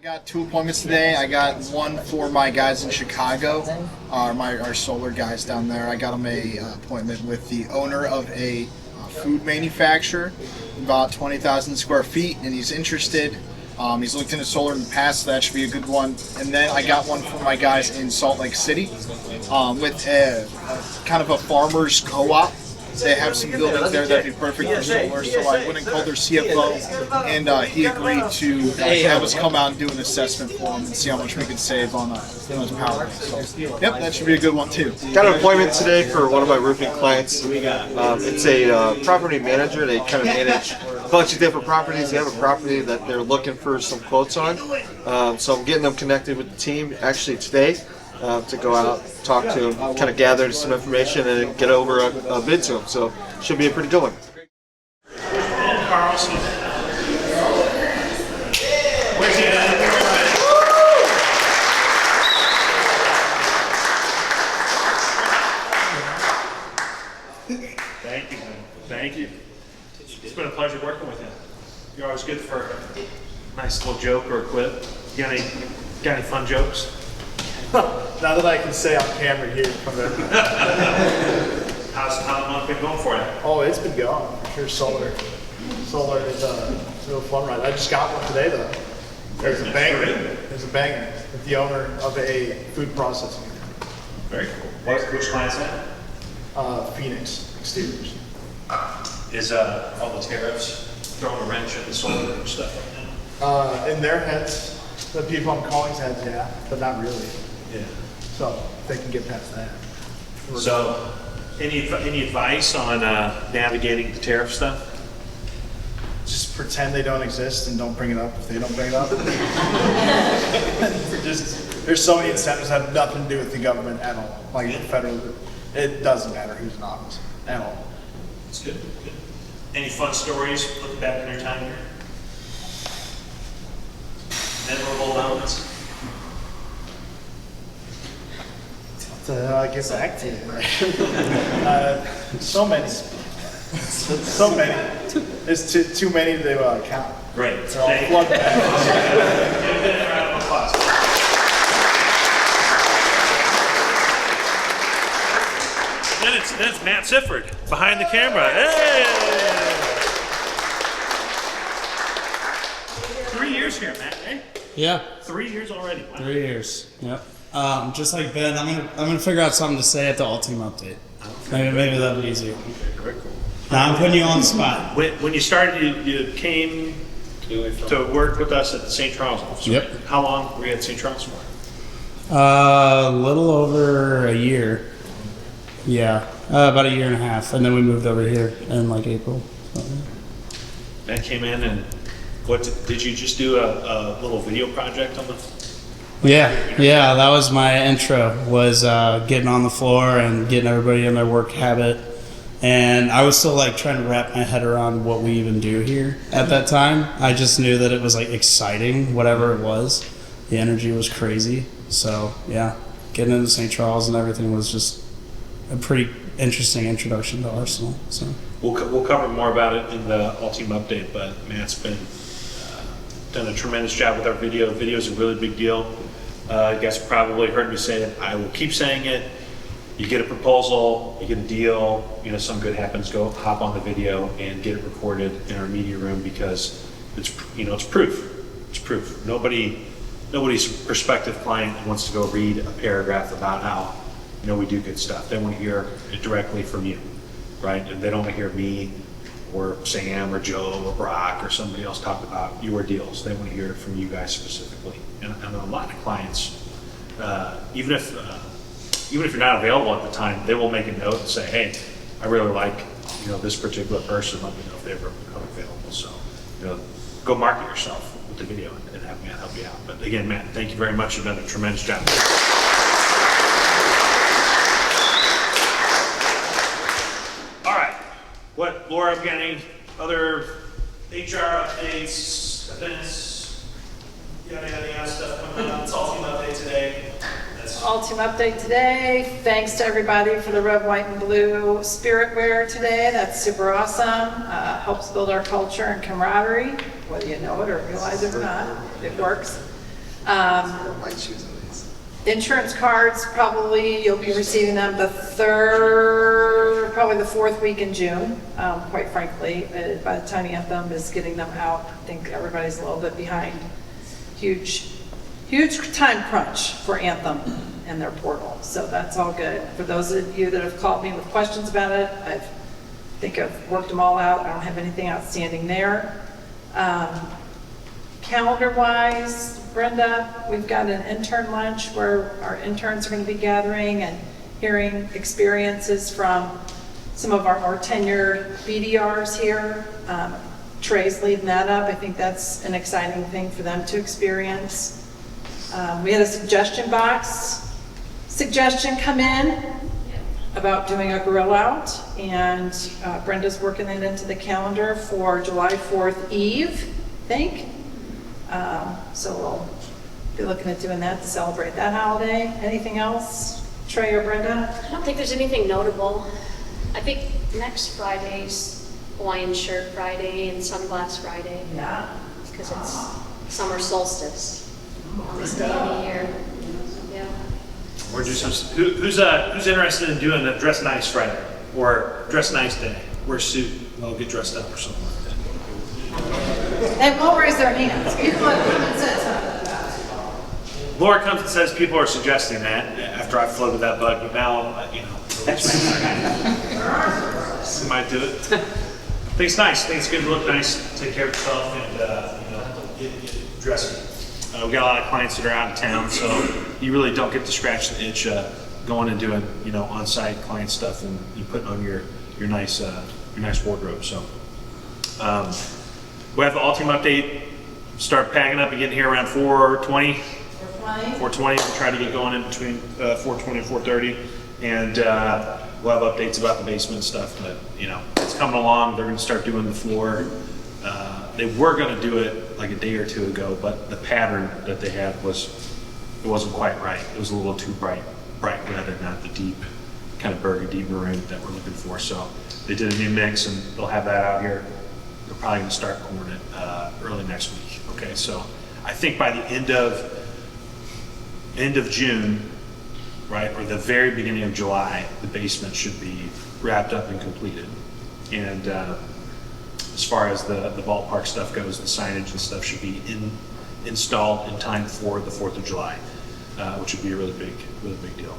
got 2 appointments today. I got one for my guys in Chicago, our solar guys down there. I got them a appointment with the owner of a food manufacturer, about 20,000 square feet, and he's interested. He's looked into solar in the past, so that should be a good one. And then I got one for my guys in Salt Lake City with a kind of a farmer's co-op. They have some buildings there that'd be perfect for solar, so I went and called their CFO, and he agreed to have us come out and do an assessment for him and see how much we could save on those power. So, yep, that should be a good one too. Got an appointment today for one of my roofing clients. It's a property manager. They kind of manage a bunch of different properties. They have a property that they're looking for some quotes on. So I'm getting them connected with the team actually today. To go out, talk to him, kind of gather some information and get over a bid to him. So should be a pretty good one. Carlson. Where's he at? Thank you, man. Thank you. It's been a pleasure working with you. You're always good for a nice little joke or a quip. You got any fun jokes? Now that I can say on camera here from the How's the month been going for you? Oh, it's been going for sure. Solar is a real fun ride. I just got one today though. There's a banger. There's a banger with the owner of a food processing. Very cool. Which client's that? Phoenix Exteriors. Is all the tariffs throwing a wrench at the solar and stuff right now? In their heads, the people I'm calling's heads, yeah, but not really. Yeah. So if they can get past that. So, any advice on navigating the tariff stuff? Just pretend they don't exist and don't bring it up if they don't bring it up. There's so many incentives that have nothing to do with the government at all. Like the federal, it doesn't matter who's in office at all. That's good. Good. Any fun stories looking back on your time here? Memorable moments? I get back to you. So many. So many. There's too many to count. Great. They're all plugged back. Give a round of applause. Then it's Matt Sifford behind the camera. Hey! 3 years here, Matt. Hey? Yeah, 3 years already. Wow. 3 years. Yep. Just like Ben, I'm gonna figure out something to say at the all team update. Maybe that'll be easier. Very cool. Now I'm putting you on the spot. When you started, you came to work with us at the St. Charles office. Yep. Right? How long were you at St. Charles for? A little over a year. Yeah, about a year and a half, and then we moved over here in like April. So, yeah. Matt came in, and what did you just do a little video project on the? Yeah, that was my intro, was getting on the floor and getting everybody in their work habit. And I was still like trying to wrap my head around what we even do here at that time. I just knew that it was like exciting, whatever it was. The energy was crazy. So yeah, getting into St. Charles and everything was just a pretty interesting introduction to Arsenal. So We'll cover more about it in the all team update, but Matt's been done a tremendous job with our video. Video is a really big deal. You guys probably heard me say it. I will keep saying it. You get a proposal, you get a deal, some good happens, go hop on the video and get it recorded in our media room, because it's proof. It's proof. Nobody's prospective client wants to go read a paragraph about how, we do good stuff. They want to hear it directly from you, right? And they don't want to hear me or Sam or Joe or Brock or somebody else talk about your deals. They want to hear it from you guys specifically. And a lot of clients, even if you're not available at the time, they will make a note and say, hey, I really like this particular person. Let me know if they ever become available. So go market yourself with the video and have Matt help you out. But again, Matt, thank you very much. You've done a tremendous job. All right. What, Laura, got any other HR updates, events? You got any other stuff coming up? It's all team update today. All team update today. Thanks to everybody for the red, white, and blue spirit wear today. That's super awesome. Helps build our culture and camaraderie, whether you know it or realize it or not. It works. White shoes at least. Insurance cards, probably you'll be receiving them probably the fourth week in June, quite frankly. By the time Anthem is getting them out, I think everybody's a little bit behind. Huge time crunch for Anthem and their portal, so that's all good. For those of you that have called me with questions about it, I think I've worked them all out. I don't have anything outstanding there. Calendar-wise, Brenda, we've got an intern lunch where our interns are going to be gathering and hearing experiences from some of our tenured BDRs here. Trey's leading that up. I think that's an exciting thing for them to experience. We had a suggestion box suggestion come in about doing a grill out, and Brenda's working it into the calendar for July 4th Eve, I think. So we'll be looking at doing that to celebrate that holiday. Anything else, Trey or Brenda? I don't think there's anything notable. I think next Friday's Hawaiian Shirt Friday and Sunglass Friday. Yeah. Because it's summer solstice on this day of the year. Yeah. Or do some, who's interested in doing a dress nice Friday or dress nice day? Wear a suit, I'll get dressed up or something like that. They won't raise their hands. People have come and said something. Laura comes and says people are suggesting that after I floated that bug, but now, that's right. Might do it. I think it's nice. I think it's good to look nice, take care of yourself, and get dressed. We got a lot of clients that are out of town, so you really don't get to scratch the itch going and doing on-site client stuff and putting on your nice wardrobe. So we have the all team update. Start packing up and getting here around 4:20. 4:20. We'll try to get going in between 4:20 and 4:30, and we'll have updates about the basement stuff. But it's coming along. They're going to start doing the floor. They were going to do it like a day or two ago, but the pattern that they had wasn't quite right. It was a little too bright red and not the deep kind of burgundy maroon that we're looking for. So they did a new mix, and they'll have that out here. They're probably going to start pouring it early next week. Okay, so I think by the end of June, right, or the very beginning of July, the basement should be wrapped up and completed. And as far as the ballpark stuff goes, the signage and stuff should be installed in time for the 4th of July, which would be a really big deal.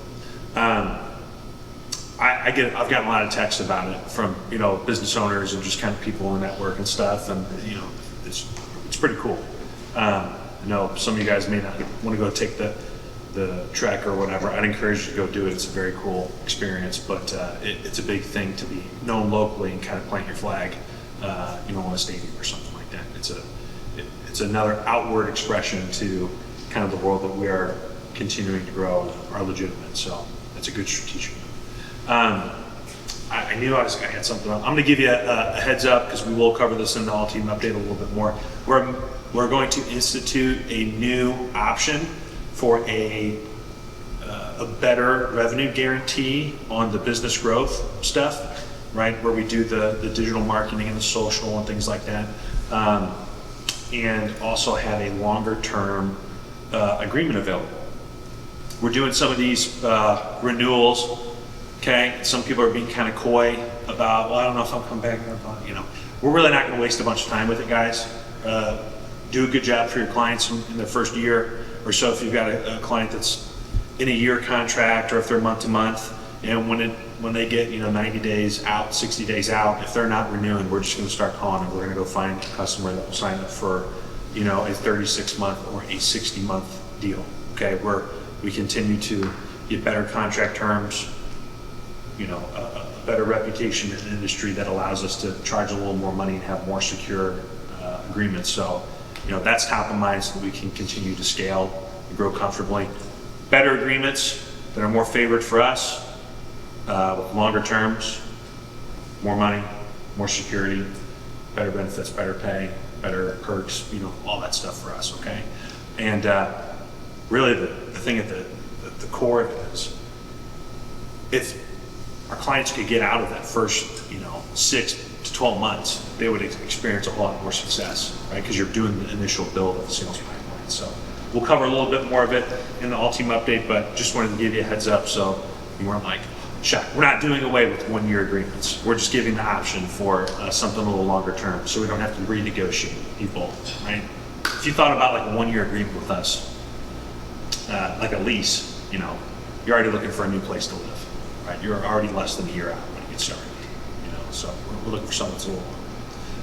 I've gotten a lot of texts about it from business owners and just kind of people in the network and stuff, and it's pretty cool. I know some of you guys may not want to go take the trek or whatever. I'd encourage you to go do it. It's a very cool experience, but it's a big thing to be known locally and kind of plant your flag, on a stadium or something like that. It's another outward expression to kind of the world that we are continuing to grow are legitimate. So that's a good strategic move. I knew I had something else. I'm going to give you a heads up because we will cover this in the all team update a little bit more. We're going to institute a new option for a better revenue guarantee on the business growth stuff, right? Where we do the digital marketing and the social and things like that, and also have a longer term agreement available. We're doing some of these renewals. Okay, some people are being kind of coy about, well, I don't know if I'll come back. We're really not going to waste a bunch of time with it, guys. Do a good job for your clients in their first year or so. If you've got a client that's in a year contract, or if they're month to month, and when they get 90 days out, 60 days out, if they're not renewing, we're just going to start calling and we're going to go find a customer that will sign up for a 36-month or a 60-month deal. Okay, where we continue to get better contract terms, a better reputation in the industry that allows us to charge a little more money and have more secure agreements. So, that's top of mind so that we can continue to scale and grow comfortably. Better agreements that are more favored for us, with longer terms, more money, more security, better benefits, better pay, better perks, all that stuff for us, okay? And really the thing at the core of it is, if our clients could get out of that first, 6 to 12 months, they would experience a lot more success, right? Because you're doing the initial build of the sales pipeline. So We'll cover a little bit more of it in the all team update, but just wanted to give you a heads up so you weren't like, shocked. We're not doing away with 1-year agreements. We're just giving the option for something a little longer term, so we don't have to renegotiate people, right? If you thought about like a 1-year agreement with us, like a lease, you know, you're already looking for a new place to live, right? You're already less than a year out when you get started, you know. So we're looking for something that's a little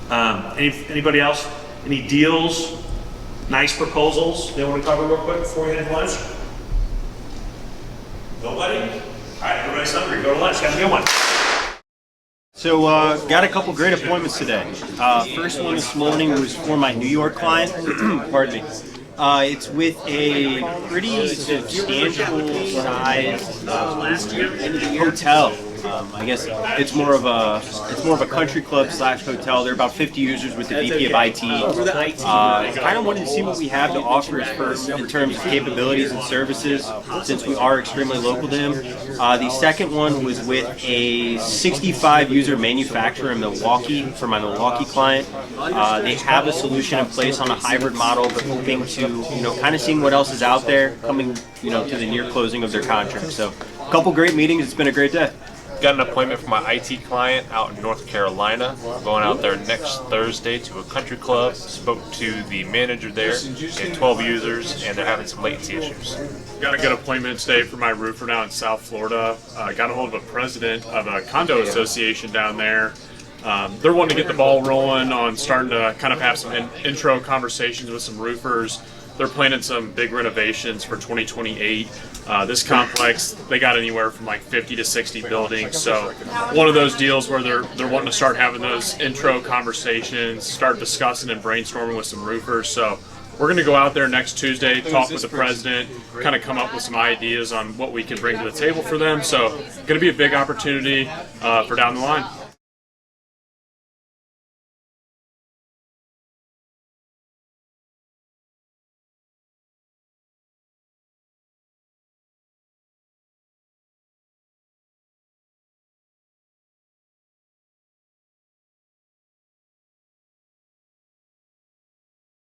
longer. Anybody else? Any deals? Nice proposals they want to cover real quick before we head to lunch? Nobody? All right, everybody's hungry. Go to lunch. Have a good one. So, got a couple great appointments today. First one this morning was for my New York client. Pardon me. It's with a pretty substantial sized hotel. I guess it's more of a country club / hotel. There are about 50 users with the VP of IT. Kind of wanted to see what we have to offer first in terms of capabilities and services, since we are extremely local to him. The second one was with a 65 user manufacturer in Milwaukee for my Milwaukee client. They have a solution in place on a hybrid model, but hoping to, kind of seeing what else is out there coming, to the near closing of their contract. So, a couple great meetings. It's been a great day. Got an appointment for my IT client out in North Carolina. Going out there next Thursday to a country club. Spoke to the manager there. They had 12 users, and they're having some latency issues. Got a good appointment today for my roofer down in South Florida. Got a hold of a president of a condo association down there. They're wanting to get the ball rolling on starting to kind of have some intro conversations with some roofers. They're planning some big renovations for 2028. This complex, they got anywhere from like 50 to 60 buildings. So one of those deals where they're wanting to start having those intro conversations, start discussing and brainstorming with some roofers. So we're going to go out there next Tuesday, talk with the president, kind of come up with some ideas on what we can bring to the table for them. So going to be a big opportunity for down the line.